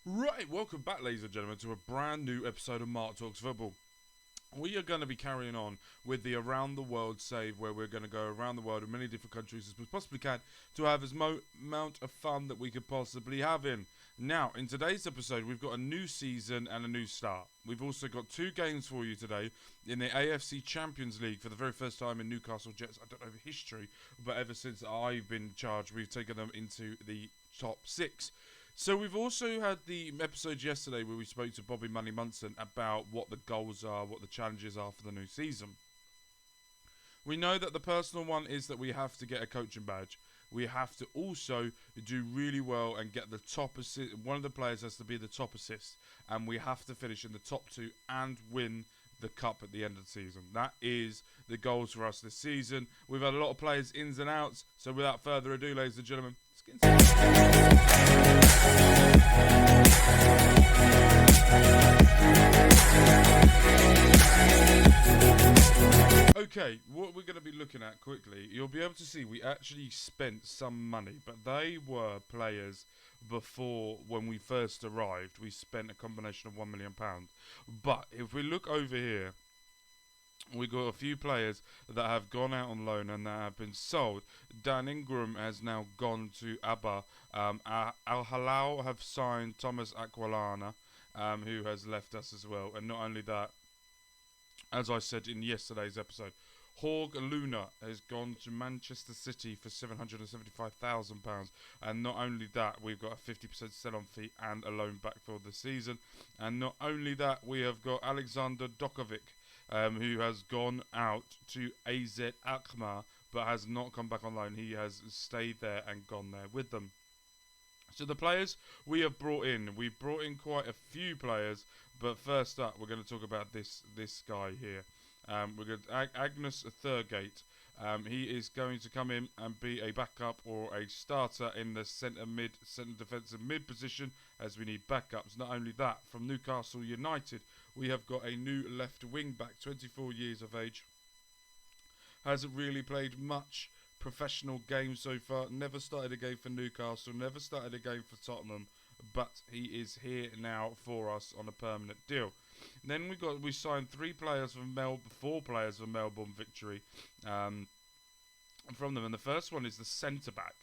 Right, welcome back, ladies and gentlemen, to a brand new episode of Mark Talks Football. We are going to be carrying on with the Around the World save, where we're going to go around the world in many different countries as we possibly can to have as amount of fun that we could possibly have in. Now, in today's episode, we've got a new season and a new start. We've also got two games for you today in the AFC Champions League for the very first time in Newcastle Jets. I don't know the history, but ever since I've been charged, we've taken them into the top six. So we've also had the episode yesterday where we spoke to Bobby Money Munson about what the goals are, what the challenges are for the new season. We know that the personal one is that we have to get a coaching badge. We have to also do really well and get the top assist. One of the players has to be the top assist, and we have to finish in the top two and win the cup at the end of the season. That is the goals for us this season. We've had a lot of players ins and outs, so without further ado, ladies and gentlemen, let's get into it. Okay, what we're going to be looking at quickly, you'll be able to see we actually spent some money, but they were players before when we first arrived. We spent a combination of £1 million. But if we look over here, we got a few players that have gone out on loan and that have been sold. Dan Ingram has now gone to ABBA. Al Hilal have signed Thomas Aquilana, who has left us as well. And not only that, as I said in yesterday's episode, Jorge Luna has gone to Manchester City for £775,000. And not only that, we've got a 50% sell-on fee and a loan back for the season. And not only that, we have got Alexander Dokovic, who has gone out to AZ Alkmaar, but has not come back on loan. He has stayed there and gone there with them. So the players we have brought in, we've brought in quite a few players, but first up, we're going to talk about this guy here. We're going to Agnes Thurgate. He is going to come in and be a backup or a starter in the centre defensive mid position, as we need backups. Not only that, from Newcastle United, we have got a new left wing back, 24 years of age. Hasn't really played much professional games so far. Never started a game for Newcastle. Never started a game for Tottenham. But he is here now for us on a permanent deal. And then we signed four players from Melbourne Victory from them. And the first one is the centre back.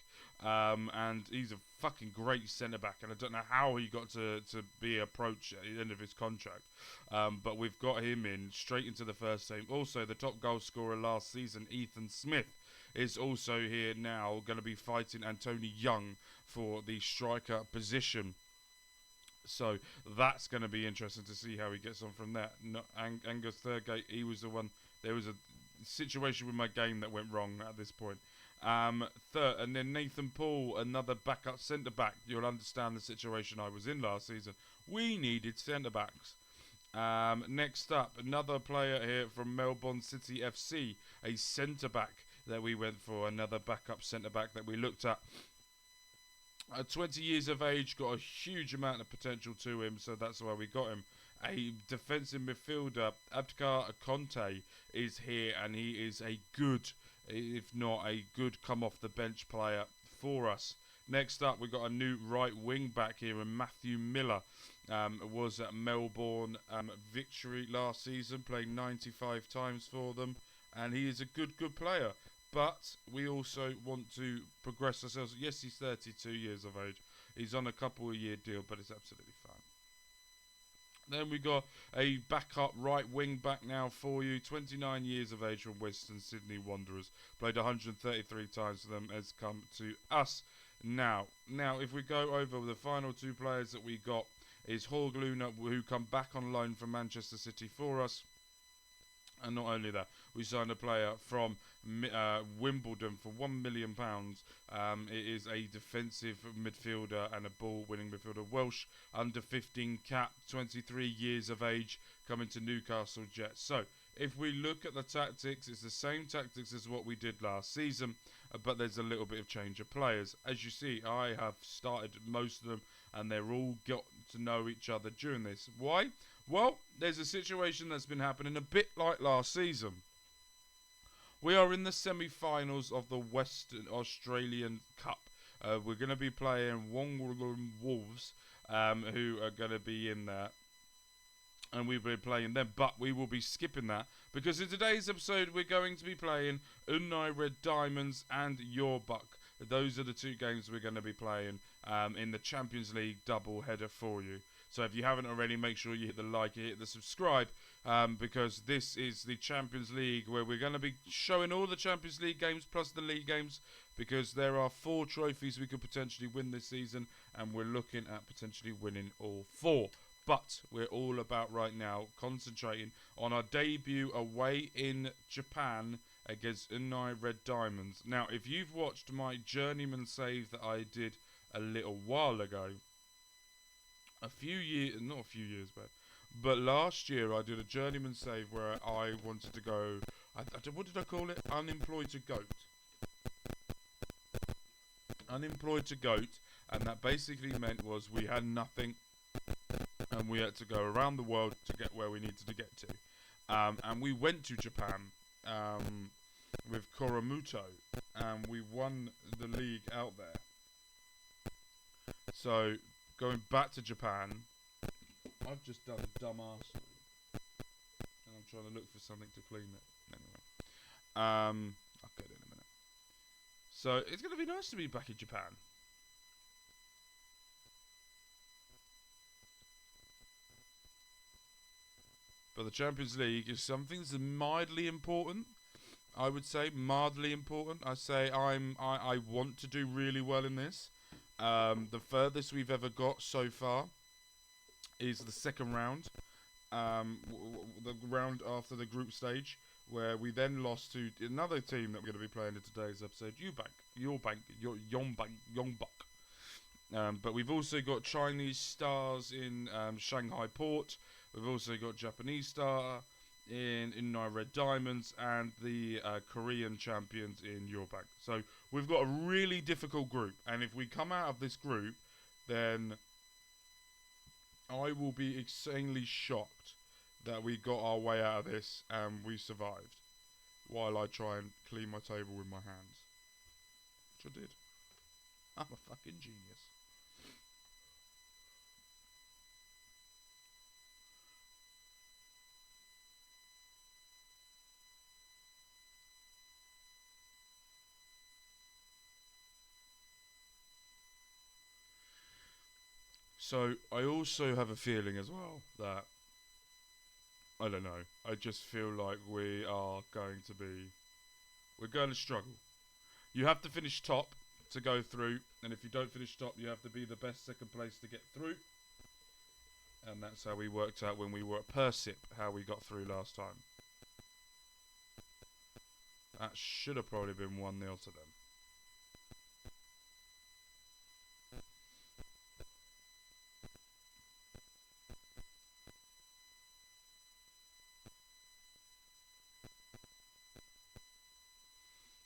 And he's a fucking great centre back, and I don't know how he got to be approached at the end of his contract. But we've got him in straight into the first team. Also, the top goal scorer last season, Ethan Smith, is also here now, going to be fighting Anthony Young for the striker position. So that's going to be interesting to see how he gets on from that. Angus Thurgate, he was the one. There was a situation with my game that went wrong at this point. And then Nathan Paul, another backup centre back. You'll understand the situation I was in last season. We needed centre backs. Next up, another player here from Melbourne City FC, a centre back that we went for, another backup centre back that we looked at. 20 years of age, got a huge amount of potential to him, so that's why we got him. A defensive midfielder, Abdkar Conte, is here, and he is a good, if not a good, come off the bench player for us. Next up, we got a new right wing back here, and Matthew Miller was at Melbourne Victory last season, playing 95 times for them, and he is a good player. But we also want to progress ourselves. Yes, he's 32 years of age. He's on a couple of year deal, but it's absolutely fine. Then we got a backup right wing back now for you. 29 years of age from Western Sydney Wanderers. Played 133 times for them, has come to us. Now, if we go over the final two players that we got, is Jorge Luna, who come back on loan from Manchester City for us. And not only that, we signed a player from Wimbledon for £1 million. It is a defensive midfielder and a ball-winning midfielder. Welsh, under 15 cap, 23 years of age, coming to Newcastle Jets. So, if we look at the tactics, it's the same tactics as what we did last season, but there's a little bit of change of players. As you see, I have started most of them, and they're all got to know each other during this. Why? Well, there's a situation that's been happening a bit like last season. We are in the semi-finals of the Western Australian Cup. We're going to be playing Wollongong Wolves who are going to be in there. And we'll be playing them, but we will be skipping that because in today's episode we're going to be playing Hyundai Red Diamonds and Jeonbuk. Those are the two games we're going to be playing in the Champions League double header for you. So if you haven't already, make sure you hit the like, you hit the subscribe, because this is the Champions League where we're going to be showing all the Champions League games plus the league games, because there are 4 trophies we could potentially win this season, and we're looking at potentially winning all 4. But we're all about right now concentrating on our debut away in Japan against Hyundai Red Diamonds. Now, if you've watched my journeyman save that I did a little while ago, not a few years back, but last year I did a journeyman save where I wanted to go, what did I call it? Unemployed to goat. Unemployed to goat, and that basically meant was we had nothing, and we had to go around the world to get where we needed to get to. And we went to Japan with Kuramoto, and we won the league out there. So, going back to Japan, I've just done a dumbass, and I'm trying to look for something to clean it. Anyway, I'll get it in a minute. So, it's going to be nice to be back in Japan. But the Champions League is something that's mildly important. I would say mildly important. I want to do really well in this. The furthest we've ever got so far is the second round. The round after the group stage, where we then lost to another team that we're going to be playing in today's episode, Jeonbuk. But we've also got Chinese stars in Shanghai Port. We've also got Japanese star in Hyundai Red Diamonds, and the Korean champions in Jeonbuk. So we've got a really difficult group, and if we come out of this group, then I will be insanely shocked that we got our way out of this and we survived, while I try and clean my table with my hands. Which I did. I'm a fucking genius. So, I also have a feeling as well that, I don't know, I just feel like we're going to struggle. You have to finish top to go through, and if you don't finish top, you have to be the best second place to get through. And that's how we worked out when we were at Persip, how we got through last time. That should have probably been 1-0 to them.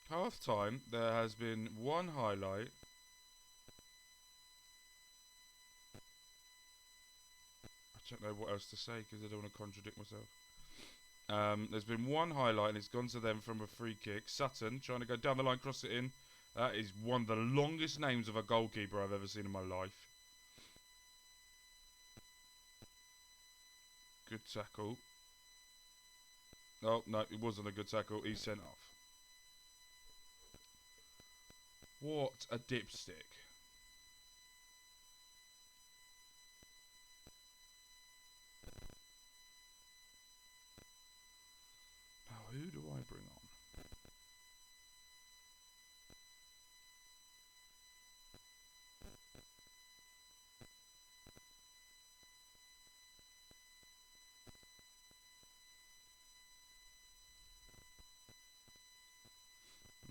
Half time, there has been one highlight. I don't know what else to say because I don't want to contradict myself. There's been one highlight and it's gone to them from a free kick. Sutton trying to go down the line, cross it in. That is one of the longest names of a goalkeeper I've ever seen in my life. Good tackle. Oh, no, it wasn't a good tackle. He's sent off. What a dipstick. Now, who do I bring on?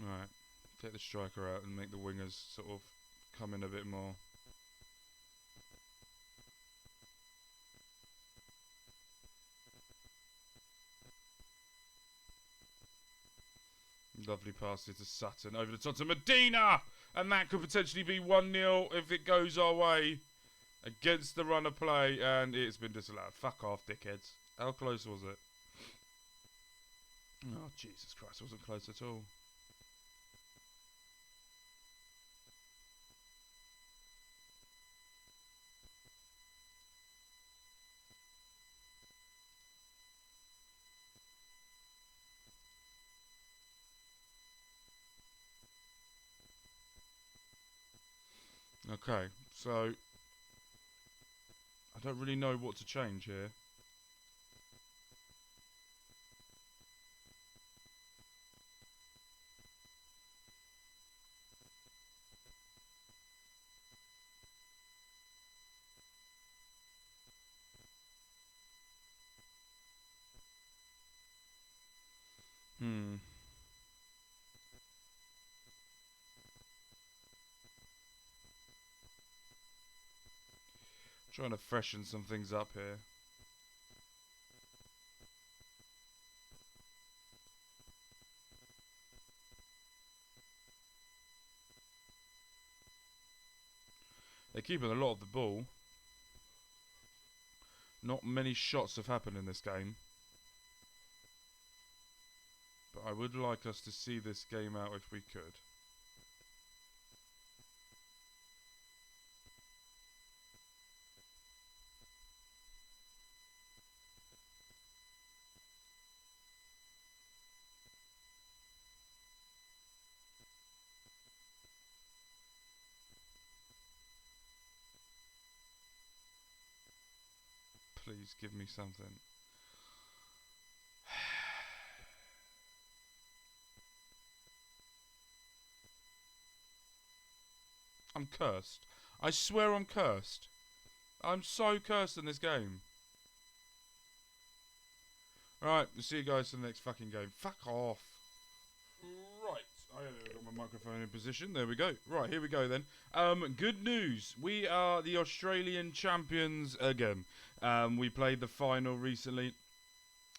Right. Take the striker out and make the wingers sort of come in a bit more. Lovely pass here to Sutton, over the top to Medina! And that could potentially be 1-0 if it goes our way against the run of play, and it's been disallowed. Fuck off, dickheads. How close was it? Oh, Jesus Christ, it wasn't close at all. Okay, so I don't really know what to change here. Hmm. Trying to freshen some things up here. They're keeping a lot of the ball. Not many shots have happened in this game. But I would like us to see this game out if we could. Please give me something. I'm cursed. I swear I'm cursed. I'm so cursed in this game. Right, we'll see you guys in the next fucking game. Fuck off. Right, I got my microphone in position. There we go. Right, here we go then. Good news. We are the Australian champions again. We played the final recently.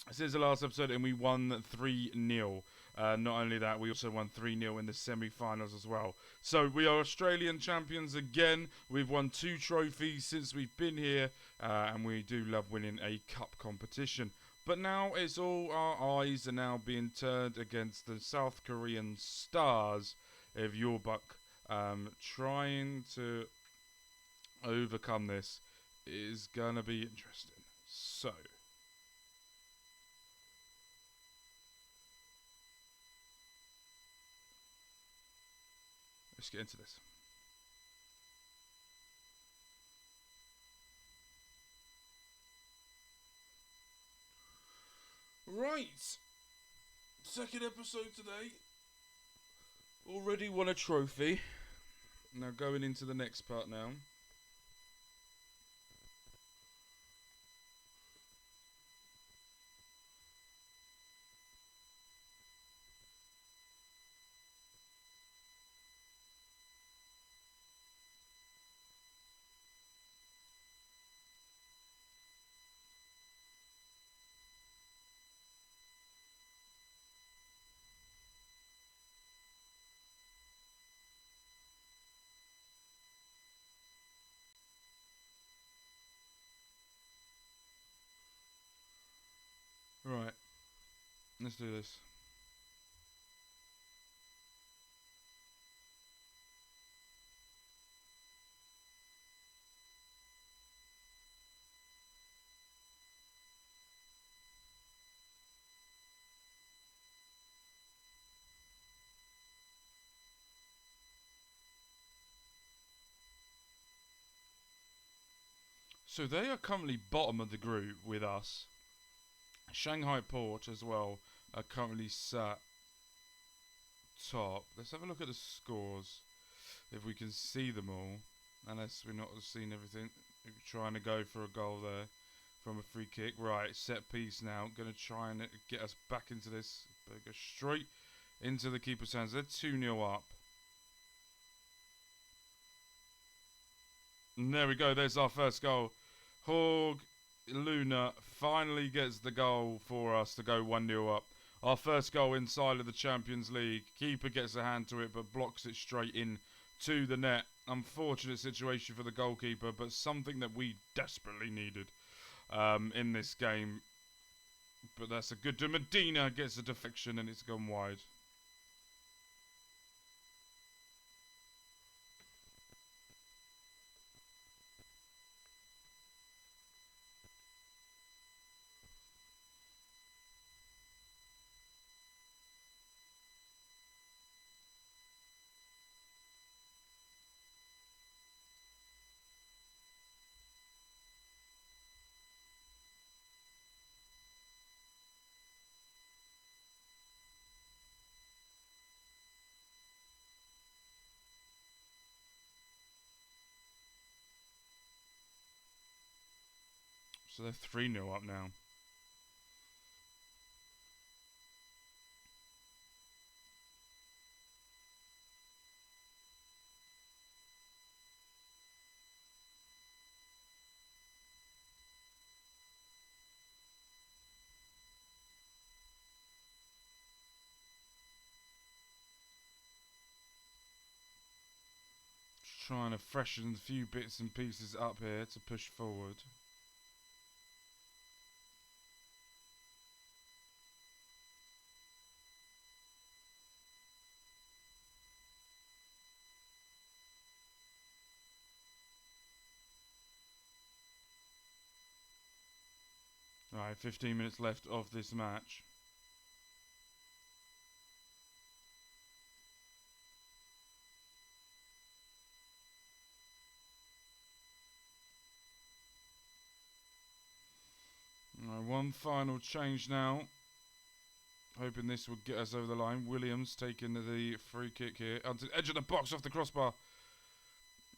Since the last episode, and we won 3-0. Not only that, we also won 3-0 in the semi-finals as well. So we are Australian champions again. We've won 2 trophies since we've been here, and we do love winning a cup competition. But now it's all our eyes are now being turned against the South Korean stars of Jeonbuk. Trying to overcome this is gonna be interesting. So. Let's get into this. Right. Second episode today. Already won a trophy. Now going into the next part now. Right. Let's do this. So they are currently bottom of the group with us. Shanghai Port as well are currently sat top. Let's have a look at the scores. If we can see them all. Unless we're not seeing everything. We're trying to go for a goal there from a free kick. Right, set piece now. Going to try and get us back into this. But go straight into the keeper's hands. They're 2-0 up. And there we go. There's our first goal. Hog Luna finally gets the goal for us to go 1-0 up. Our first goal inside of the Champions League. Keeper gets a hand to it but blocks it straight in to the net. Unfortunate situation for the goalkeeper, but something that we desperately needed in this game. But that's a good to Medina gets a deflection and it's gone wide. So they're 3-0 up now. Trying to freshen a few bits and pieces up here to push forward. Right, 15 minutes left of this match. Right, one final change now. Hoping this will get us over the line. Williams taking the free kick here. Onto the edge of the box off the crossbar.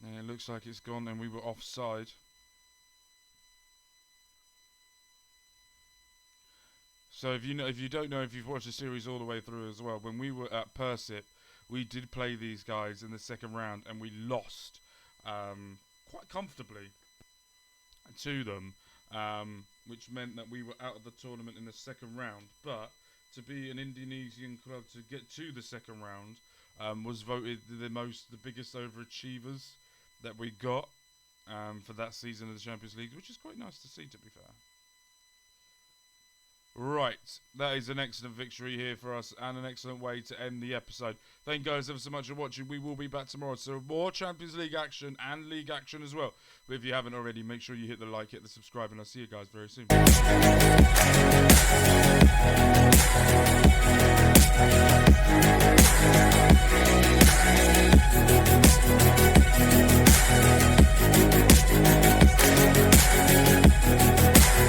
And it looks like it's gone and we were offside. So if you don't know, if you've watched the series all the way through as well, when we were at Persip, we did play these guys in the second round and we lost quite comfortably to them, which meant that we were out of the tournament in the second round. But to be an Indonesian club to get to the second round was voted the biggest overachievers that we got for that season of the Champions League, which is quite nice to see, to be fair. Right, that is an excellent victory here for us and an excellent way to end the episode. Thank you guys ever so much for watching. We will be back tomorrow, so more Champions League action and league action as well. But if you haven't already, make sure you hit the like, hit the subscribe, and I'll see you guys very soon.